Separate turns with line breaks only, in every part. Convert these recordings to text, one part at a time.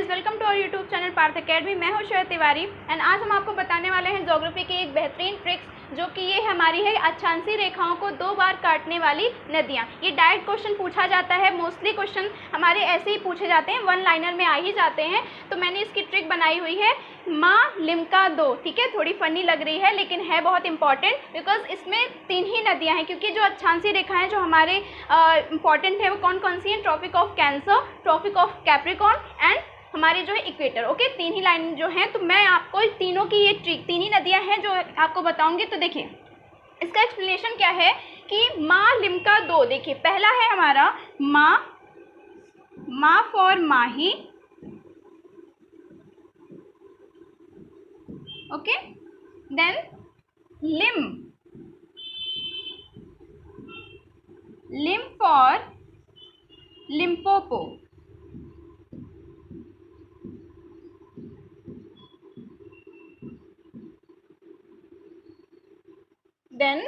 Guys, welcome to our YouTube channel Parth academy. मैं हूं Shweta Tiwari and आज हम आपको बताने वाले हैं ज्योग्राफी की एक बेहतरीन ट्रिक्स, जो कि ये हमारी है अक्षांशीय रेखाओं को 2 बार काटने वाली नदियां। ये डायरेक्ट क्वेश्चन पूछा जाता है, मोस्टली क्वेश्चन हमारे ऐसे ही पूछे जाते हैं, वन लाइनर में आ ही जाते हैं। तो मैंने इसकी ट्रिक बनाई हुई है माँ लिम्का 2। ठीक है, थोड़ी फनी लग रही है लेकिन है बहुत इंपॉर्टेंट, बिकॉज इसमें 3 ही नदियां हैं। क्योंकि जो अक्षांशीय रेखाएं जो हमारे इंपॉर्टेंट है वो कौन कौन सी हैं? Tropic of Cancer, Tropic of Capricorn and हमारी जो है इक्वेटर। ओके, 3 ही लाइन जो हैं। तो मैं आपको तीनों की ये ट्रिक, 3 ही नदियां हैं जो आपको बताऊंगी। तो देखिए इसका एक्सप्लेनेशन क्या है कि माँ लिम्का 2। देखिए पहला है हमारा माँ फॉर माही, ओके, देन लिम फॉर लिम्पोपो, देन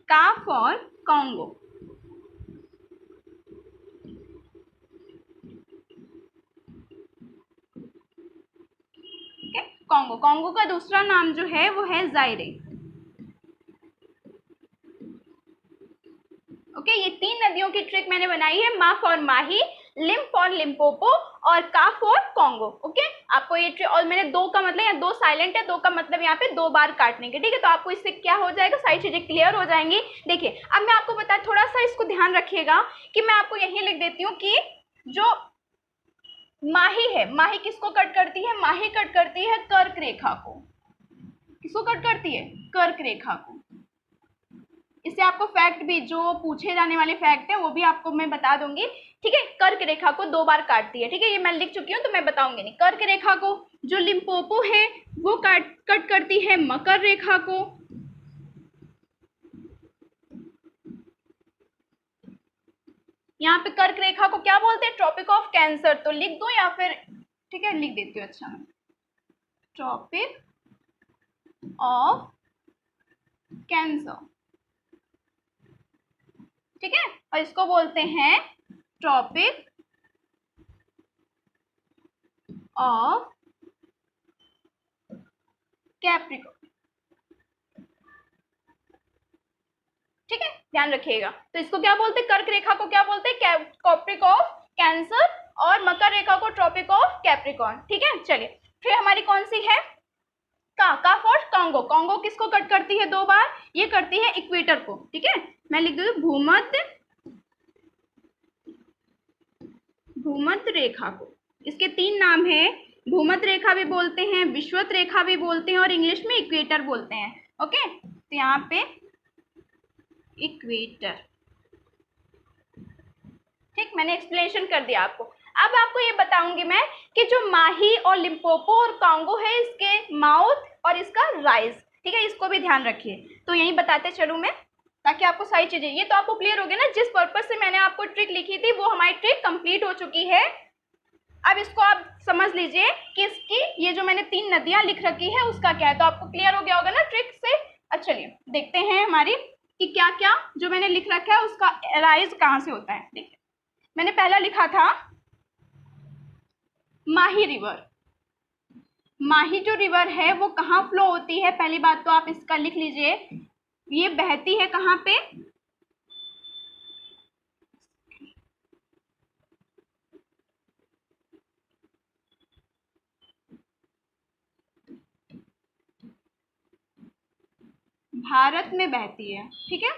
का for Congo. Okay, Congo, Congo का दूसरा नाम जो है वो है जायरे। ओके, ये 3 नदियों की ट्रिक मैंने बनाई है, माँ for Mahi, lim for Limpopo और का फॉर कॉन्गो। ओके, आपको ये ट्रिक, और मैंने 2 का मतलब, या 2 साइलेंट है, 2 का मतलब यहाँ पे 2 बार काटने के। ठीक है, तो आपको इससे क्या हो जाएगा, सारी चीजें क्लियर हो जाएंगी। देखिए अब मैं आपको बता, थोड़ा सा इसको ध्यान रखिएगा कि मैं आपको यही लिख देती हूँ कि जो माही है, माही किसको कट करती है? माही कट करती है कर्क रेखा को। किसको कट करती है? कर्क रेखा को। इससे आपको फैक्ट भी, जो पूछे जाने वाले फैक्ट है वो भी आपको मैं बता दूंगी। ठीक है, कर्क रेखा को 2 बार काटती है। ठीक है, ये मैं लिख चुकी हूँ तो मैं बताऊंगी नहीं। कर्क रेखा को जो लिम्पोपो है वो कट करती है मकर रेखा को। यहाँ पे कर्क रेखा को क्या बोलते हैं? Tropic of Cancer. तो लिख दो या फिर, ठीक है लिख देती हूँ, अच्छा, ट्रॉपिक ऑफ कैंसर। ठीक है, और इसको बोलते हैं ट्रॉपिक ऑफ कैप्रिकॉर्न। ठीक है, ध्यान रखिएगा। तो इसको क्या बोलते हैं? कर्क रेखा को क्या बोलते हैं? ट्रॉपिक ऑफ कैंसर, और मकर रेखा को ट्रॉपिक ऑफ कैप्रिकॉर्न। ठीक है, चलिए फिर हमारी कौन सी है? का फॉर कॉन्गो। कॉन्गो किसको कट करती है 2 बार? ये करती है इक्वेटर को। ठीक है, मैं लिख देती हूँ भूमध्य रेखा को। इसके 3 नाम है, भूमध्य रेखा भी बोलते हैं, विषुवत रेखा भी बोलते हैं, और इंग्लिश में इक्वेटर बोलते हैं। ओके, तो यहाँ पे इक्वेटर। ठीक, मैंने एक्सप्लेनेशन कर दिया आपको। अब आपको ये बताऊंगी मैं कि जो माही और लिम्पोपो और कॉन्गो है, इसके माउथ और इसका राइज। ठीक है, इसको भी ध्यान रखिए। तो यही बताते चलूं मैं, ताकि आपको सारी चीजें, ये तो आपको क्लियर हो गया ना। जिस पर्पज से मैंने आपको ट्रिक लिखी थी वो हमारी ट्रिक कंप्लीट हो चुकी है। अब इसको आप समझ लीजिए कि इसकी ये जो मैंने 3 नदियां लिख रखी है उसका क्या है। तो आपको क्लियर हो गया होगा ना ट्रिक से। अच्छा, चलिए देखते हैं हमारी कि क्या क्या जो मैंने लिख रखा है उसका राइज कहाँ से होता है। देखिए मैंने पहला लिखा था माही रिवर। माही जो रिवर है वो कहाँ फ्लो होती है? पहली बात तो आप इसका लिख लीजिए, ये बहती है कहाँ पे? भारत में बहती है। ठीक है,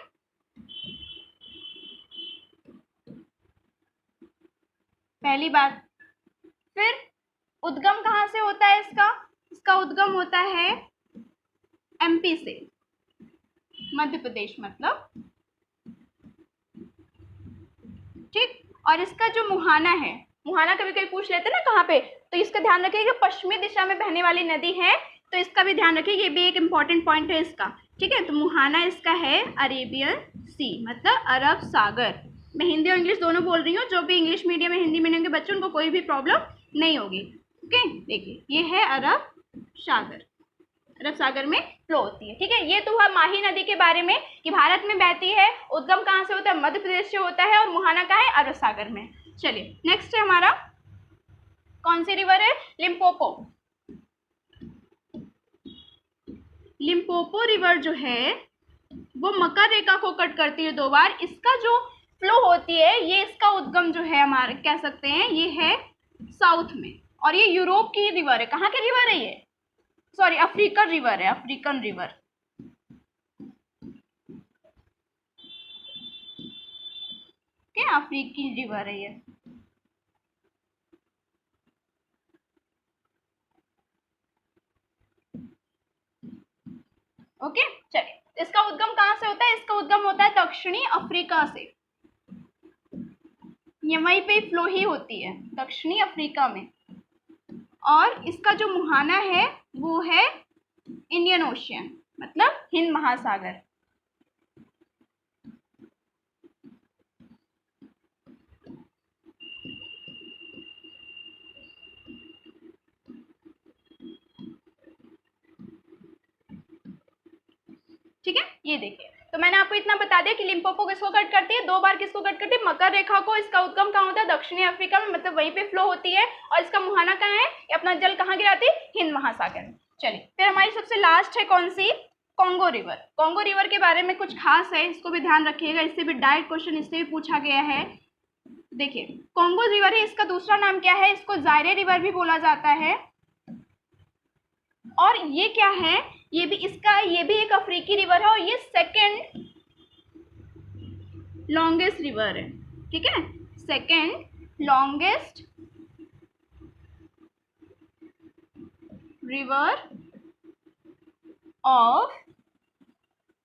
पहली बात। फिर उद्गम कहाँ से होता है इसका? इसका उद्गम होता है एमपी से, मध्य प्रदेश मतलब। ठीक, और इसका जो मुहाना है, मुहाना कभी कभी पूछ लेते हैं ना कहाँ पे, तो इसका ध्यान रखिए कि पश्चिमी दिशा में बहने वाली नदी है, तो इसका भी ध्यान रखिए, ये भी एक इंपॉर्टेंट पॉइंट है इसका। ठीक है, तो मुहाना इसका है अरेबियन सी, मतलब अरब सागर। मैं हिंदी और इंग्लिश दोनों बोल रही हूँ, जो भी इंग्लिश मीडियम या हिंदी मीडियम के बच्चे उनको कोई भी प्रॉब्लम नहीं होगी। ओके, देखिए ये है अरब सागर, अरब सागर में फ्लो होती है। ठीक है, ये तो हुआ माही नदी के बारे में कि भारत में बहती है, उद्गम कहाँ से होता है? मध्य प्रदेश से होता है, और मुहाना कहाँ है? अरब सागर में। चलिए नेक्स्ट है हमारा, कौन सी रिवर है? लिम्पोपो। लिम्पोपो रिवर जो है वो मकर रेखा को कट करती है 2 बार। इसका जो फ्लो होती है, ये इसका उद्गम जो है हमारे कह सकते हैं ये है साउथ में, और ये यूरोप की रिवर है। कहाँ की रिवर है ये? सॉरी, अफ्रीकन रिवर है, अफ्रीकन रिवर। क्या अफ्रीकी रिवर है ये। ओके चलिए, इसका उद्गम कहाँ से होता है? इसका उद्गम होता है दक्षिणी अफ्रीका से। ये वहीं पे फ्लो ही होती है दक्षिणी अफ्रीका में। और इसका जो मुहाना है वो है इंडियन ओशियन, मतलब हिंद महासागर। ठीक है, ये देखिए, तो मैंने आपको इतना बता दिया कि लिम्पोपो किसको कट करती है? 2 बार किसको कट करती है? मकर रेखा को। इसका उद्गम कहाँ होता है? दक्षिणी अफ्रीका में, मतलब वहीं पे फ्लो होती है। और इसका मुहाना कहाँ है? ये अपना जल कहाँ गिराती है? हिंद महासागर में। चलिए, फिर हमारी सबसे लास्ट है कौन सी? Congo river. कॉन्गो रिवर के बारे में कुछ खास है, इसको भी ध्यान रखिएगा, इससे भी डायरेक्ट क्वेश्चन इससे भी पूछा गया है। देखिए, कॉन्गो रिवर है, इसका दूसरा नाम क्या है? इसको जायरे रिवर भी बोला जाता है। और ये क्या है? ये भी एक अफ्रीकी रिवर है, और ये सेकेंड लॉन्गेस्ट रिवर है। ठीक है, second longest river of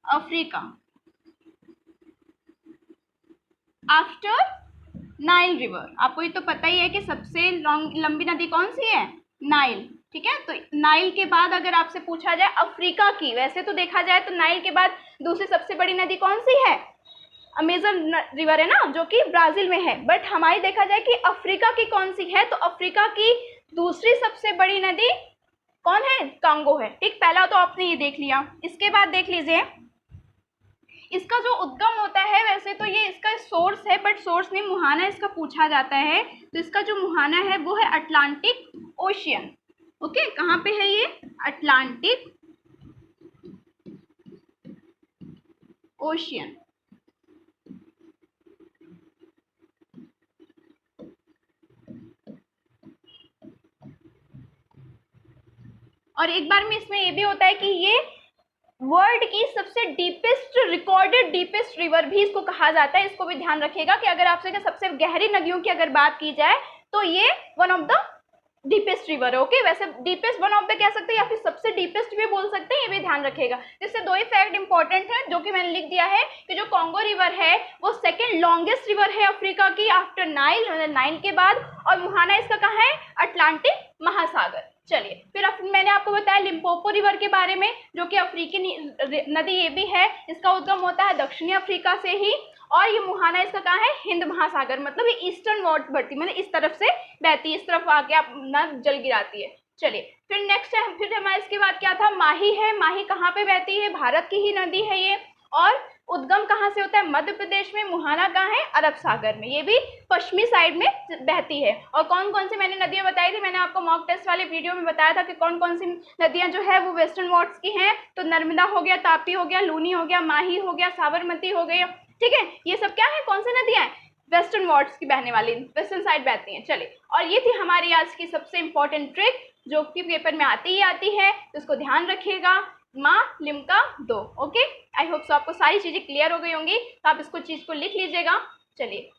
Africa after Nile river. आपको ये तो पता ही है कि सबसे लंबी नदी कौन सी है? नाइल। ठीक है, तो नाइल के बाद अगर आपसे पूछा जाए अफ्रीका की, वैसे तो देखा जाए तो नाइल के बाद दूसरी सबसे बड़ी नदी कौन सी है? अमेजन रिवर है ना, जो कि ब्राजील में है। बट हमारी देखा जाए कि अफ्रीका की कौन सी है, तो अफ्रीका की दूसरी सबसे बड़ी नदी कौन है? कांगो है। ठीक, पहला तो आपने ये देख लिया। इसके बाद देख लीजिए, इसका जो उद्गम होता है, वैसे तो ये इसका सोर्स है, बट सोर्स नहीं, मुहाना इसका पूछा जाता है। तो इसका जो मुहाना है वो है अटलांटिक ओशियन। ओके, कहाँ पे है ये? Atlantic ocean. और एक बार में इसमें ये भी होता है कि ये वर्ल्ड की सबसे डीपेस्ट, रिकॉर्डेड डीपेस्ट रिवर भी इसको कहा जाता है। इसको भी ध्यान रखिएगा कि अगर आपसे सबसे गहरी नदियों की अगर बात की जाए तो ये one of the deepest river है। ओके, वैसे डीपेस्ट वन ऑफ द कह सकते हैं, या फिर सबसे डीपेस्ट भी बोल सकते हैं, ये भी ध्यान रखिएगा। जिससे 2 ही फैक्ट इंपॉर्टेंट है जो कि मैंने लिख दिया है कि जो कॉन्गो रिवर है वो सेकेंड लॉन्गेस्ट रिवर है अफ्रीका की आफ्टर नाइल, मतलब नाइल के बाद। और मुहाना इसका कहाँ है? अटलांटिक महासागर। चलिए, फिर मैंने आपको बताया लिम्पोपो रिवर के बारे में, जो कि अफ्रीकी नदी ये भी है। इसका उद्गम होता है दक्षिणी अफ्रीका से ही, और ये मुहाना इसका कहाँ है? हिंद महासागर, मतलब ये ईस्टर्न वर्ड बढ़ती, मतलब इस तरफ से बहती है, इस तरफ आके आप ना जल गिराती है। चलिए, फिर नेक्स्ट है, फिर हमारे इसके बाद क्या था? माही है। माही कहाँ पे बहती है? भारत की ही नदी है ये। और उद्गम कहाँ से होता है? मध्य प्रदेश में। मुहाना कहाँ है? अरब सागर में, ये भी पश्चिमी साइड में बहती है। और कौन कौन सी मैंने नदियां बताई थी? मैंने आपको मॉक टेस्ट वाले वीडियो में बताया था कि कौन कौन सी नदियां जो है वो वेस्टर्न घाट्स की हैं। तो नर्मदा हो गया, तापी हो गया, लूनी हो गया, माही हो गया, साबरमती हो गई। ठीक है, ये सब क्या है? कौन सी नदियां हैं? वेस्टर्न घाट्स की बहने वाली, वेस्टर्न साइड बहती हैं। चलिए, और ये थी हमारी आज की सबसे इंपॉर्टेंट ट्रिक जो कि पेपर में आती ही आती है, तो इसको ध्यान रखिएगा। माँ Limca 2। Okay, I hope so आपको सारी चीजें क्लियर हो गई होंगी, तो आप इसको चीज को लिख लीजिएगा। चलिए,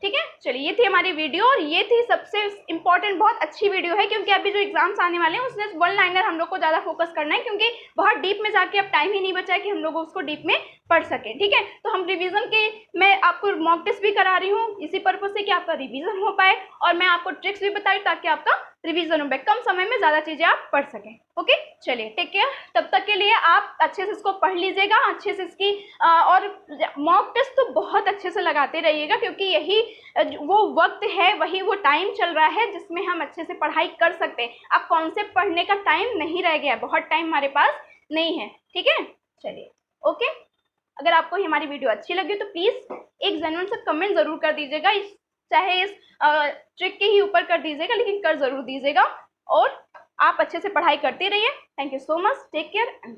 ठीक है, चलिए, ये थी हमारी वीडियो, और ये थी सबसे इंपॉर्टेंट, बहुत अच्छी वीडियो है, क्योंकि अभी जो एग्जाम्स आने वाले हैं उसमें 1 लाइनर हम लोग को ज़्यादा फोकस करना है, क्योंकि बहुत डीप में जाके अब टाइम ही नहीं बचा है कि हम लोग उसको डीप में पढ़ सके। ठीक है, तो हम रिवीजन के, मैं आपको मॉक टेस्ट भी करा रही हूँ इसी पर्पज से कि आपका रिवीजन हो पाए, और मैं आपको ट्रिक्स भी बताई ताकि आपका रिवीजन हो पाए, कम समय में ज़्यादा चीज़ें आप पढ़ सकें। ओके, चलिए, टेक केयर। तब तक के लिए आप अच्छे से इसको पढ़ लीजिएगा, अच्छे से इसकी और मॉक टेस्ट तो बहुत अच्छे से लगाते रहिएगा, क्योंकि यही वो वक्त है, वही वो टाइम चल रहा है जिसमें हम अच्छे से पढ़ाई कर सकते हैं। अब कॉन्सेप्ट पढ़ने का टाइम नहीं रह गया, बहुत टाइम हमारे पास नहीं है। ठीक है, चलिए, ओके। अगर आपको हमारी वीडियो अच्छी लगी तो प्लीज़ एक जेन्युइन सा कमेंट ज़रूर कर दीजिएगा, चाहे इस ट्रिक के ही ऊपर कर दीजिएगा, लेकिन कर ज़रूर दीजिएगा। और आप अच्छे से पढ़ाई करते रहिए। Thank you so much, take care and